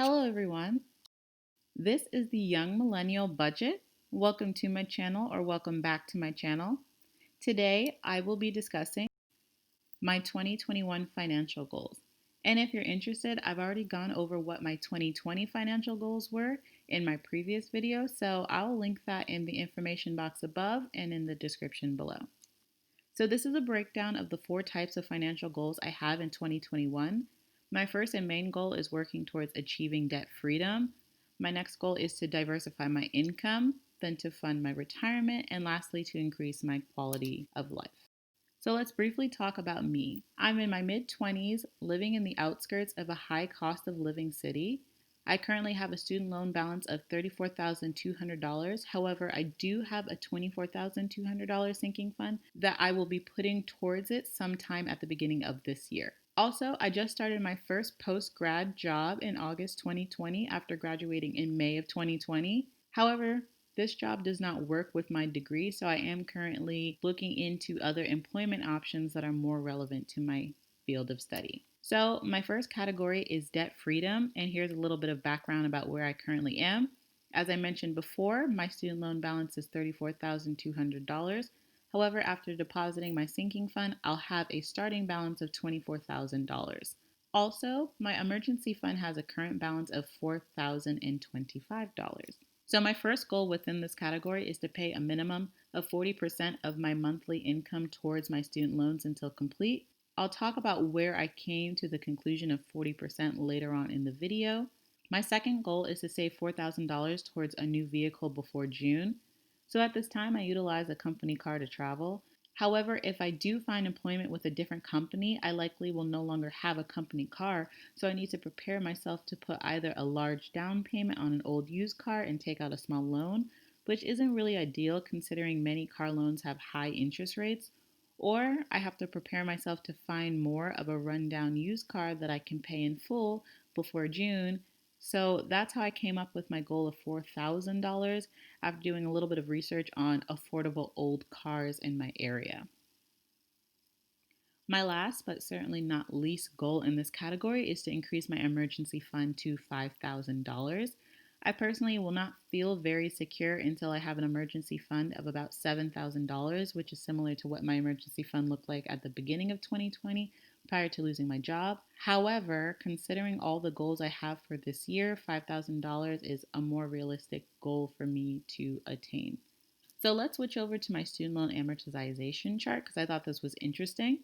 Hello everyone, this is the Young Millennial Budget. Welcome to my channel or welcome back to my channel. Today I will be discussing my 2021 financial goals. And if you're interested, I've already gone over what my 2020 financial goals were in my previous video, so I'll link that in the information box above and in the description below. So this is a breakdown of the 4 types of financial goals I have in 2021. My first and main goal is working towards achieving debt freedom. My next goal is to diversify my income, then to fund my retirement, and lastly, to increase my quality of life. So let's briefly talk about me. I'm in my mid-20s, living in the outskirts of a high cost of living city. I currently have a student loan balance of $34,200. However, I do have a $24,200 sinking fund that I will be putting towards it sometime at the beginning of this year. Also, I just started my first post-grad job in August 2020 after graduating in May of 2020. However, this job does not work with my degree, so I am currently looking into other employment options that are more relevant to my field of study. So, my first category is debt freedom, and here's a little bit of background about where I currently am. As I mentioned before, my student loan balance is $34,200. However, after depositing my sinking fund, I'll have a starting balance of $24,000. Also, my emergency fund has a current balance of $4,025. So, my first goal within this category is to pay a minimum of 40% of my monthly income towards my student loans until complete. I'll talk about where I came to the conclusion of 40% later on in the video. My second goal is to save $4,000 towards a new vehicle before June. So, at this time, I utilize a company car to travel. However, if I do find employment with a different company, I likely will no longer have a company car, so I need to prepare myself to put either a large down payment on an old used car and take out a small loan, which isn't really ideal considering many car loans have high interest rates, or I have to prepare myself to find more of a rundown used car that I can pay in full before June. So that's how I came up with my goal of $4,000 after doing a little bit of research on affordable old cars in my area. My last but certainly not least goal in this category is to increase my emergency fund to $5,000. I personally will not feel very secure until I have an emergency fund of about $7,000, which is similar to what my emergency fund looked like at the beginning of 2020 prior to losing my job. However, considering all the goals I have for this year, $5,000 is a more realistic goal for me to attain. So let's switch over to my student loan amortization chart because I thought this was interesting.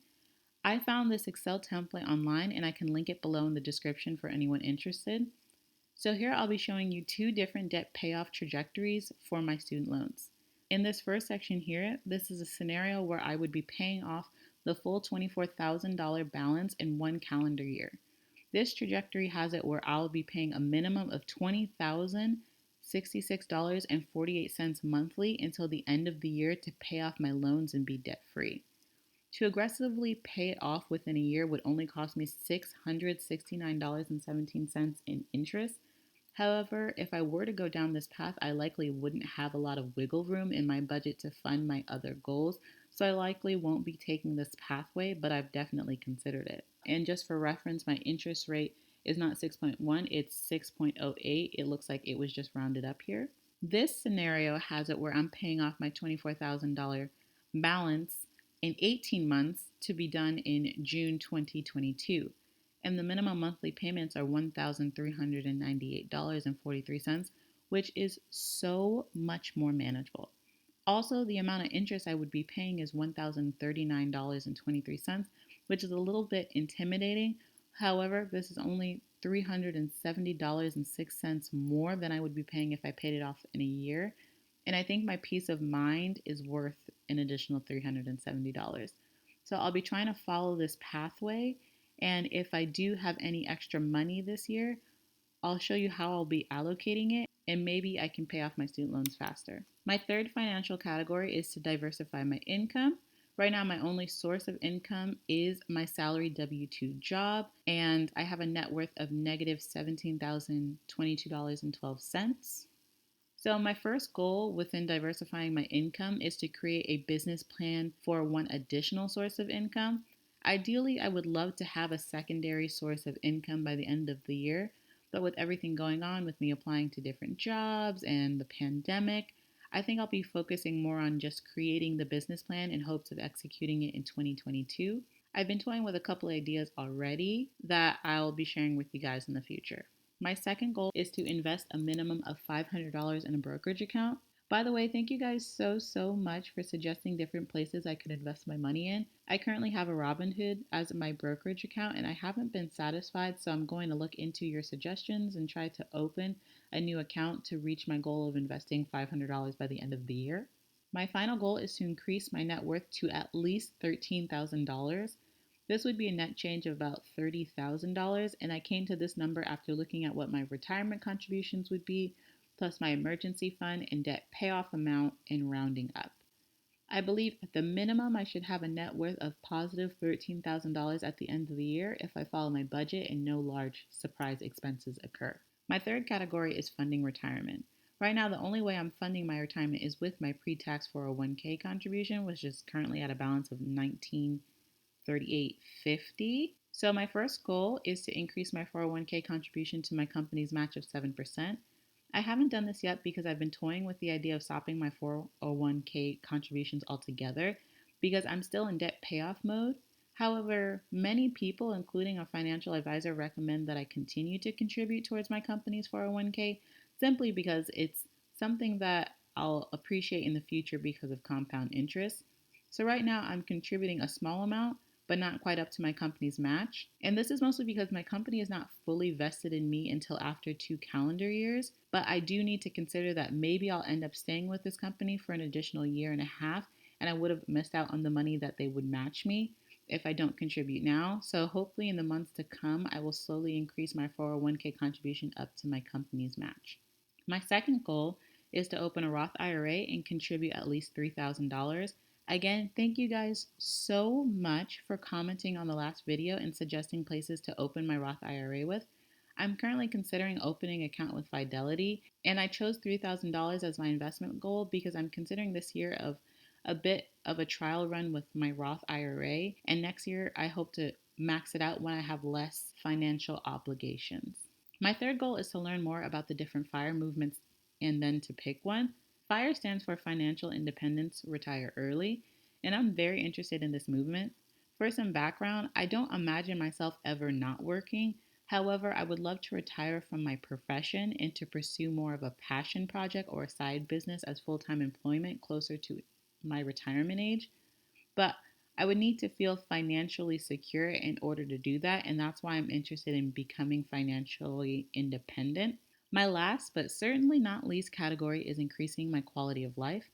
I found this Excel template online and I can link it below in the description for anyone interested. So here I'll be showing you 2 different debt payoff trajectories for my student loans. In this first section here, this is a scenario where I would be paying off the full $24,000 balance in 1 calendar year. This trajectory has it where I'll be paying a minimum of $20,066.48 monthly until the end of the year to pay off my loans and be debt free. To aggressively pay it off within a year would only cost me $669.17 in interest. However, if I were to go down this path, I likely wouldn't have a lot of wiggle room in my budget to fund my other goals, so I likely won't be taking this pathway, but I've definitely considered it. And just for reference, my interest rate is not 6.1, it's 6.08. It looks like it was just rounded up here. This scenario has it where I'm paying off my $24,000 balance in 18 months to be done in June 2022. And the minimum monthly payments are $1,398.43, which is so much more manageable. Also, the amount of interest I would be paying is $1,039.23, which is a little bit intimidating. However, this is only $370.06 more than I would be paying if I paid it off in a year. And I think my peace of mind is worth an additional $370. So I'll be trying to follow this pathway. And if I do have any extra money this year, I'll show you how I'll be allocating it, and maybe I can pay off my student loans faster. My third financial category is to diversify my income. Right now, my only source of income is my salary W-2 job, and I have a net worth of negative $17,022.12. So, my first goal within diversifying my income is to create a business plan for one additional source of income. Ideally, I would love to have a secondary source of income by the end of the year, But with everything going on, with me applying to different jobs and the pandemic, I think I'll be focusing more on just creating the business plan in hopes of executing it in 2022. I've been toying with a couple of ideas already that I'll be sharing with you guys in the future. My second goal is to invest a minimum of $500 in a brokerage account. By the way, thank you guys so much for suggesting different places I could invest my money in. I currently have a Robinhood as my brokerage account and I haven't been satisfied, so I'm going to look into your suggestions and try to open a new account to reach my goal of investing $500 by the end of the year. My final goal is to increase my net worth to at least $13,000. This would be a net change of about $30,000, and I came to this number after looking at what my retirement contributions would be, plus my emergency fund and debt payoff amount, and rounding up. I believe at the minimum I should have a net worth of positive $13,000 at the end of the year if I follow my budget and no large surprise expenses occur. My third category is funding retirement. Right now, the only way I'm funding my retirement is with my pre tax 401k contribution, which is currently at a balance of 1938.50. So my first goal is to increase my 401k contribution to my company's match of 7%. I haven't done this yet because I've been toying with the idea of stopping my 401k contributions altogether because I'm still in debt payoff mode. However, many people, including a financial advisor, recommend that I continue to contribute towards my company's 401k simply because it's something that I'll appreciate in the future because of compound interest. So right now I'm contributing a small amount, but not quite up to my company's match. And this is mostly because my company is not fully vested in me until after 2 calendar years. But I do need to consider that maybe I'll end up staying with this company for an additional year and a half, and I would have missed out on the money that they would match me if I don't contribute now. So hopefully in the months to come, I will slowly increase my 401k contribution up to my company's match. My second goal is to open a Roth IRA and contribute at least $3,000. Again, thank you guys so much for commenting on the last video and suggesting places to open my Roth IRA with. I'm currently considering opening an account with Fidelity, and I chose $3,000 as my investment goal because I'm considering this year of a bit of a trial run with my Roth IRA, and next year I hope to max it out when I have less financial obligations. My third goal is to learn more about the different FIRE movements and then to pick one. FIRE stands for Financial Independence Retire Early, and I'm very interested in this movement. For some background, I don't imagine myself ever not working. However, I would love to retire from my profession and to pursue more of a passion project or a side business as full time employment closer to my retirement age. But I would need to feel financially secure in order to do that, and that's why I'm interested in becoming financially independent. My last, but certainly not least category is increasing my quality of life.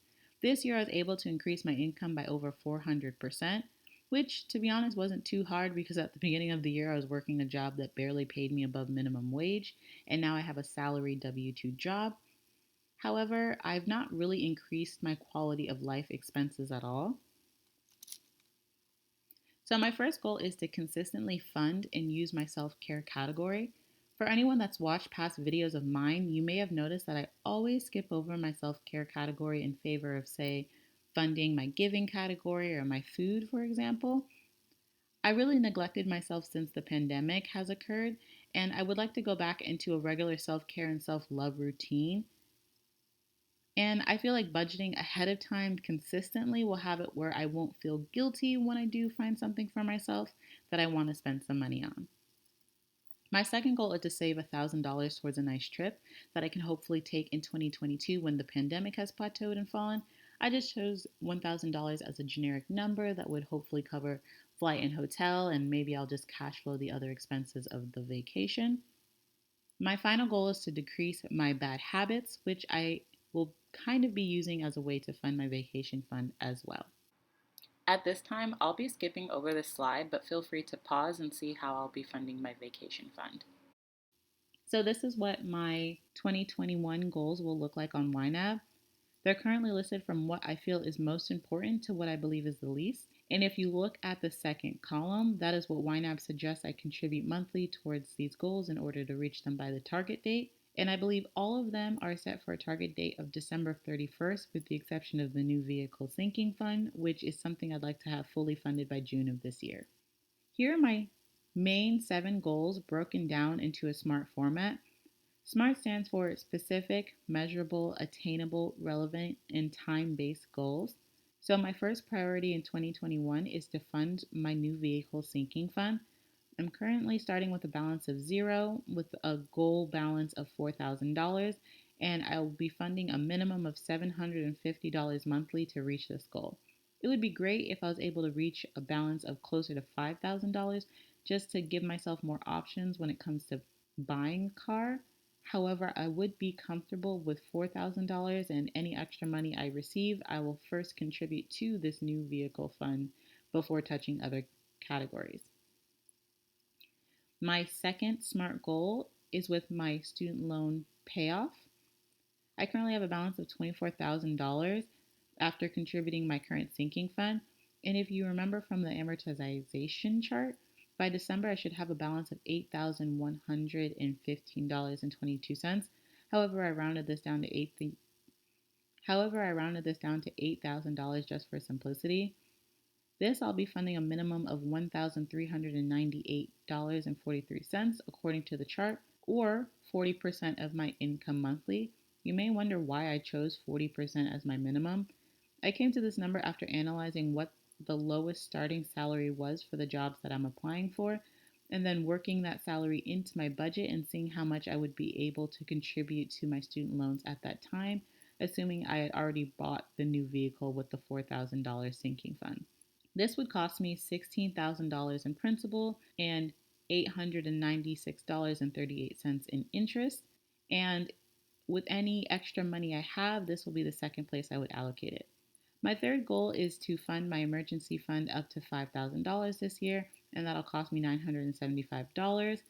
This year I was able to increase my income by over 400%, which to be honest wasn't too hard because at the beginning of the year I was working a job that barely paid me above minimum wage, and now I have a salary W 2 job. However, I've not really increased my quality of life expenses at all. So, my first goal is to consistently fund and use my self care category. For anyone that's watched past videos of mine, you may have noticed that I always skip over my self care category in favor of, say, funding my giving category or my food, for example. I really neglected myself since the pandemic has occurred, and I would like to go back into a regular self care and self love routine. And I feel like budgeting ahead of time consistently will have it where I won't feel guilty when I do find something for myself that I want to spend some money on. My second goal is to save $1,000 towards a nice trip that I can hopefully take in 2022 when the pandemic has plateaued and fallen. I just chose $1,000 as a generic number that would hopefully cover flight and hotel, and maybe I'll just cash flow the other expenses of the vacation. My final goal is to decrease my bad habits, which I will kind of be using as a way to fund my vacation fund as well. At this time, I'll be skipping over this slide, but feel free to pause and see how I'll be funding my vacation fund. So this is what my 2021 goals will look like on YNAB. They're currently listed from what I feel is most important to what I believe is the least. And if you look at the second column, that is what YNAB suggests I contribute monthly towards these goals in order to reach them by the target date. And I believe all of them are set for a target date of December 31st, with the exception of the new vehicle sinking fund, which is something I'd like to have fully funded by June of this year. Here are my main 7 goals broken down into a SMART format. SMART stands for specific, measurable, attainable, relevant, and time based goals. So, my first priority in 2021 is to fund my new vehicle sinking fund. I'm currently starting with a balance of zero with a goal balance of $4,000, and I will be funding a minimum of $750 monthly to reach this goal. It would be great if I was able to reach a balance of closer to $5,000 just to give myself more options when it comes to buying a car. However, I would be comfortable with $4,000, and any extra money I receive, I will first contribute to this new vehicle fund before touching other categories. My second SMART goal is with my student loan payoff. I currently have a balance of $24,000 after contributing my current sinking fund. And if you remember from the amortization chart, by December I should have a balance of $8,115.22. However, I rounded this down to $8,000 just for simplicity. This I'll be funding a minimum of $1,398.43 according to the chart, or 40% of my income monthly. You may wonder why I chose 40% as my minimum. I came to this number after analyzing what the lowest starting salary was for the jobs that I'm applying for, and then working that salary into my budget and seeing how much I would be able to contribute to my student loans at that time, assuming I had already bought the new vehicle with the $4,000 sinking fund. This would cost me $16,000 in principal and $896.38 in interest. And with any extra money I have, this will be the second place I would allocate it. My third goal is to fund my emergency fund up to $5,000 this year, and that'll cost me $975.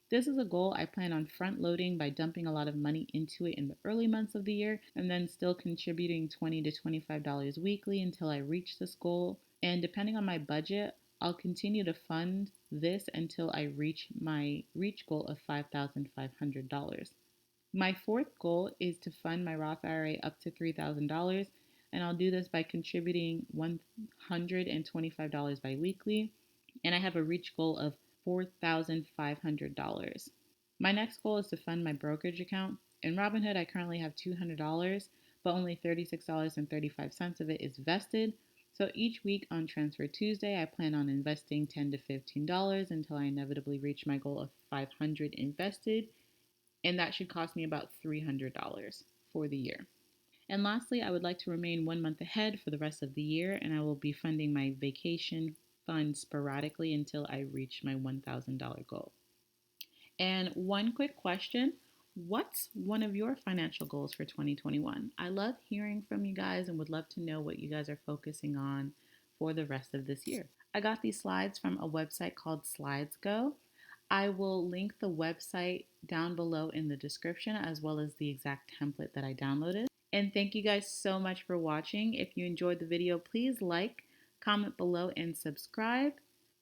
This is a goal I plan on front loading by dumping a lot of money into it in the early months of the year and then still contributing $20 to $25 weekly until I reach this goal. And depending on my budget, I'll continue to fund this until I reach my reach goal of $5,500. My fourth goal is to fund my Roth IRA up to $3,000, and I'll do this by contributing $125 biweekly, and I have a reach goal of $4,500. My next goal is to fund my brokerage account. In Robinhood, I currently have $200, but only $36.35 of it is vested. So each week on Transfer Tuesday, I plan on investing $10 to $15 until I inevitably reach my goal of $500 invested, and that should cost me about $300 for the year. And lastly, I would like to remain 1 month ahead for the rest of the year, and I will be funding my vacation fund sporadically until I reach my $1,000 goal. And one quick question: what's one of your financial goals for 2021? I love hearing from you guys and would love to know what you guys are focusing on for the rest of this year. I got these slides from a website called SlidesGo. I will link the website down below in the description as well as the exact template that I downloaded. And thank you guys so much for watching. If you enjoyed the video, please like, comment below, and subscribe.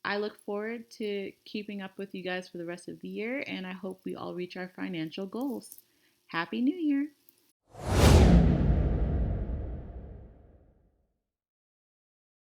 I look forward to keeping up with you guys for the rest of the year, and I hope we all reach our financial goals. Happy New Year!